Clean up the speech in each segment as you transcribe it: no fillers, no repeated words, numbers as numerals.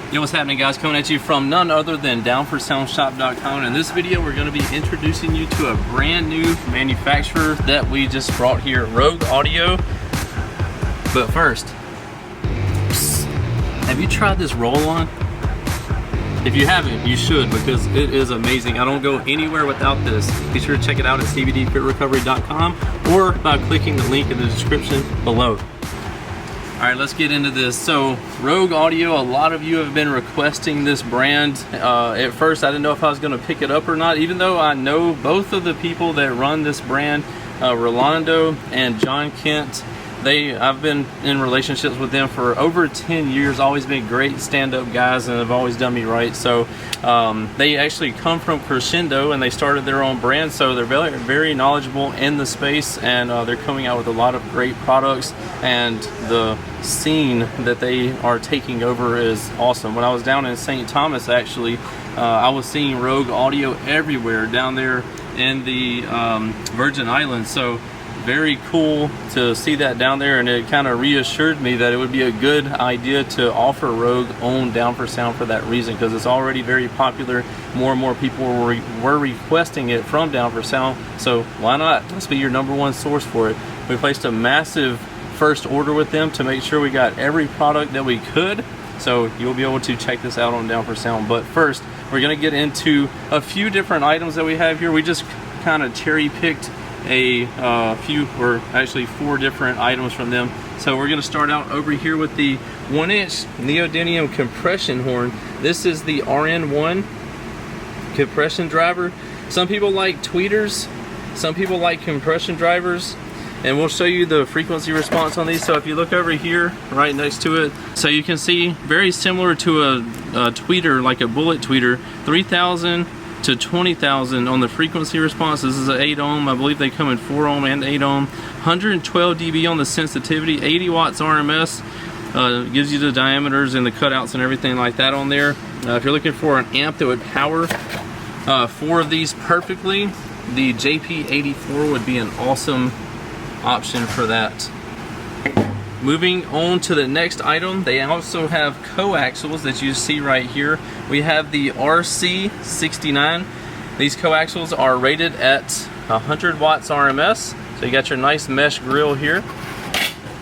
Yo, what's happening, guys? Coming at you from none other than downforsoundshop.com. In this video, we're going to be introducing you to a brand new manufacturer that we just brought here, Rogue Audio. But first, have you tried this roll-on? If you haven't, you should, because it is amazing. I don't go anywhere without this. Be sure to check it out at cbdfitrecovery.com or by clicking the link in the description below. All right, let's get into this. So Rogue Audio, a lot of you have been requesting this brand. At first, I didn't know if I was gonna pick it up or not, even though I know both of the people that run this brand, Rolando and John Kent. I've been in relationships with them for over 10 years, always been great stand-up guys and have always done me right. So they actually come from Crescendo and they started their own brand, so they're very, very knowledgeable in the space, and they're coming out with a lot of great products, and the scene that they are taking over is awesome. When I was down in St. Thomas, actually, I was seeing Rogue Audio everywhere down there in the Virgin Islands. So very cool to see that down there, and it kind of reassured me that it would be a good idea to offer Rogue on Down for Sound for that reason, because it's already very popular. More and more people were requesting it from Down for Sound, so why not? Let's be your #1 source for it. We placed a massive first order with them to make sure we got every product that we could, so you'll be able to check this out on Down for Sound. But first, we're going to get into a few different items that we have here. We just kind of cherry picked a few, or actually 4 different items from them. So we're going to start out over here with the 1-inch neodymium compression horn. This is the RN1 compression driver. Some people like tweeters, some people like compression drivers, and we'll show you the frequency response on these. So if you look over here right next to it, so you can see very similar to a tweeter, like a bullet tweeter, 3,000 to 20,000 on the frequency response. This is an 8 ohm. I believe they come in 4 ohm and 8 ohm. 112 dB on the sensitivity, 80 watts RMS. Gives you the diameters and the cutouts and everything like that on there. If you're looking for an amp that would power 4 of these perfectly, the JP84 would be an awesome option for that. Moving on to the next item, they also have coaxials that you see right here. We have the RC69. These coaxials are rated at 100 watts RMS. So you got your nice mesh grill here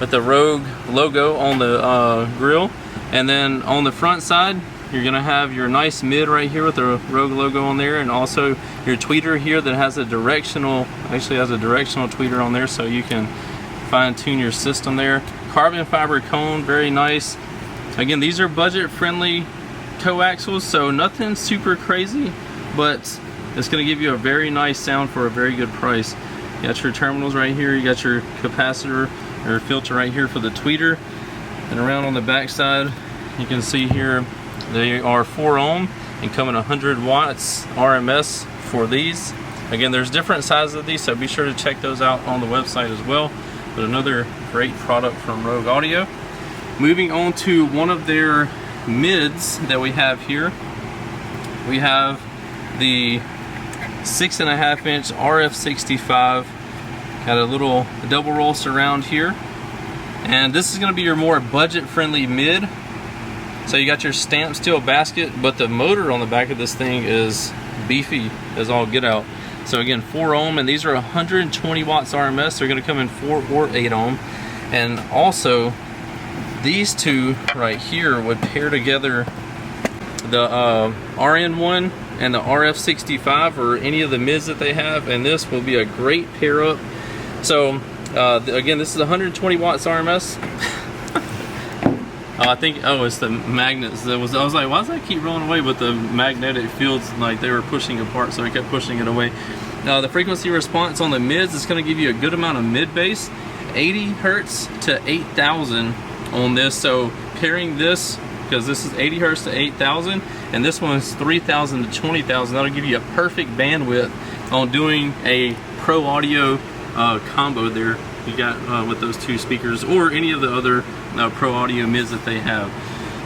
with the Rogue logo on the grill. And then on the front side, you're gonna have your nice mid right here with the Rogue logo on there, and also your tweeter here that has a directional, actually has a directional tweeter on there, so you can fine tune your system there. Carbon fiber cone, very nice. Again, these are budget friendly coaxials, so nothing super crazy, but it's going to give you a very nice sound for a very good price. You got your terminals right here, you got your capacitor or filter right here for the tweeter, and around on the back side you can see here they are 4 ohm and come in 100 watts RMS for these. Again, there's different sizes of these, so be sure to check those out on the website as well. But another great product from Rogue Audio. Moving on to one of their mids that we have here. We have the 6.5-inch RF65. Got a little double roll surround here. And this is going to be your more budget-friendly mid. So you got your stamped steel basket, but the motor on the back of this thing is beefy as all get out. So again, 4 ohm, and these are 120 watts RMS. They're going to come in 4 or 8 ohm. And also, these two right here would pair together the RN1 and the RF65, or any of the mids that they have, and this will be a great pair up. So again, this is 120 watts RMS. I think, oh, it's the magnets. I was like, why does that keep rolling away? But the magnetic fields, like, they were pushing apart, so I kept pushing it away. The frequency response on the mids is going to give you a good amount of mid bass, 80 hertz to 8,000 on this. So pairing this, because this is 80 hertz to 8,000, and this one is 3,000 to 20,000, that'll give you a perfect bandwidth on doing a pro audio combo there. You got with those 2 speakers, or any of the other pro audio mids that they have.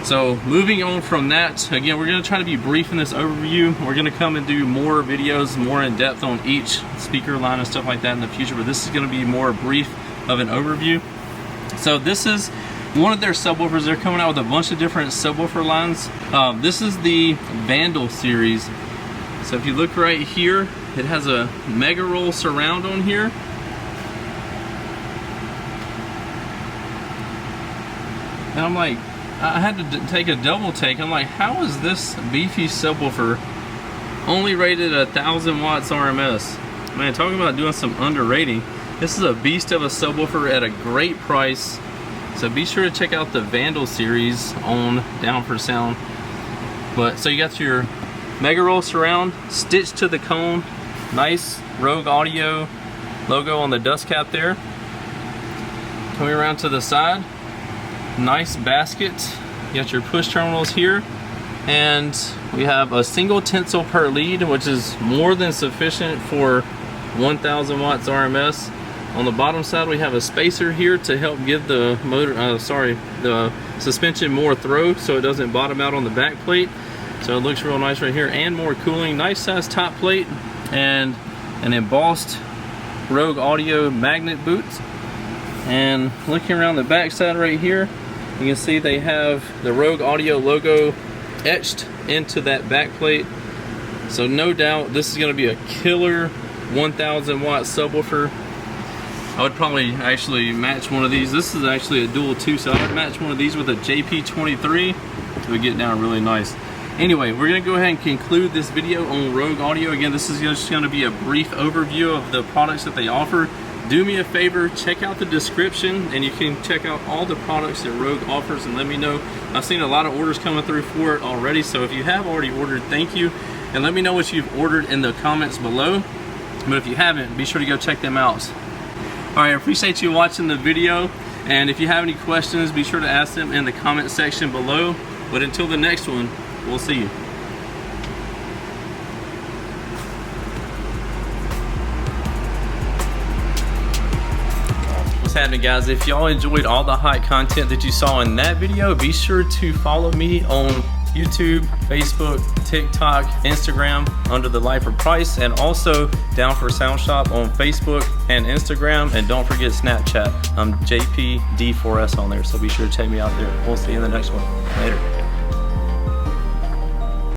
So moving on from that, again, we're going to try to be brief in this overview. We're going to come and do more videos, more in depth on each speaker line and stuff like that in the future, but this is going to be more brief of an overview. So this is one of their subwoofers. They're coming out with a bunch of different subwoofer lines. This is the Vandal series. So if you look right here, it has a mega roll surround on here. And I'm like, I had to take a double take. I'm like, how is this beefy subwoofer only rated 1,000 watts RMS? Man, talking about doing some underrating. This is a beast of a subwoofer at a great price. So be sure to check out the Vandal series on Down for Sound. But so you got your mega roll surround stitched to the cone. Nice Rogue Audio logo on the dust cap there. Coming around to the side. Nice basket. You got your push terminals here, and we have a single tensile per lead, which is more than sufficient for 1,000 watts RMS. On the bottom side, we have a spacer here to help give the motor, the suspension more throw, so it doesn't bottom out on the back plate. So it looks real nice right here, and more cooling. Nice size top plate, and an embossed Rogue Audio magnet boot. And looking around the back side right here, you can see they have the Rogue Audio logo etched into that back plate. So no doubt this is going to be a killer 1,000 watt subwoofer. I would probably actually match one of these. This is actually a dual 2, so I would match one of these with a JP23. It would get down really nice. Anyway, we're going to go ahead and conclude this video on Rogue Audio. Again, this is just going to be a brief overview of the products that they offer. Do me a favor, check out the description, and you can check out all the products that Rogue offers and let me know. I've seen a lot of orders coming through for it already, so if you have already ordered, thank you. And let me know what you've ordered in the comments below. But if you haven't, be sure to go check them out. Alright, I appreciate you watching the video, and if you have any questions, be sure to ask them in the comment section below. But until the next one, we'll see you. What's happening, guys? If y'all enjoyed all the hot content that you saw in that video, be sure to follow me on YouTube, Facebook, TikTok, Instagram under the Lifer Price, and also Down for Sound Shop on Facebook and Instagram. And don't forget Snapchat. I'm JPD4S on there, so be sure to check me out there. We'll see you in the next one. Later.